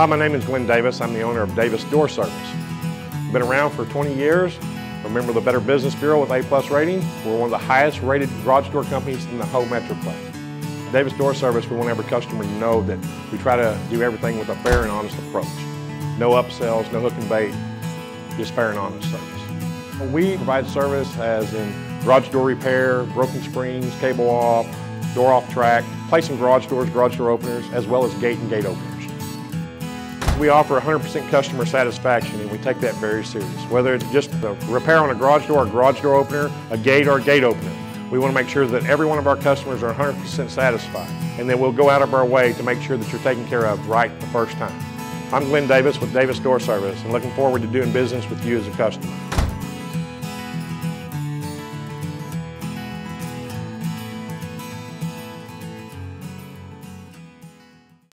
Hi, my name is Glenn Davis. I'm the owner of Davis Door Service. Been around for 20 years. I'm a member of the Better Business Bureau with A+ rating. We're one of the highest rated garage door companies in the whole Metroplex. Davis Door Service, we want every customer to know that we try to do everything with a fair and honest approach. No upsells, no hook and bait, just fair and honest service. We provide service as in garage door repair, broken springs, cable off, door off track, placing garage doors, garage door openers, as well as gate and gate openers. We offer 100% customer satisfaction, and we take that very serious. Whether it's just a repair on a garage door opener, a gate or a gate opener, we want to make sure that every one of our customers are 100% satisfied, and then we'll go out of our way to make sure that you're taken care of right the first time. I'm Glenn Davis with Davis Door Service, and looking forward to doing business with you as a customer.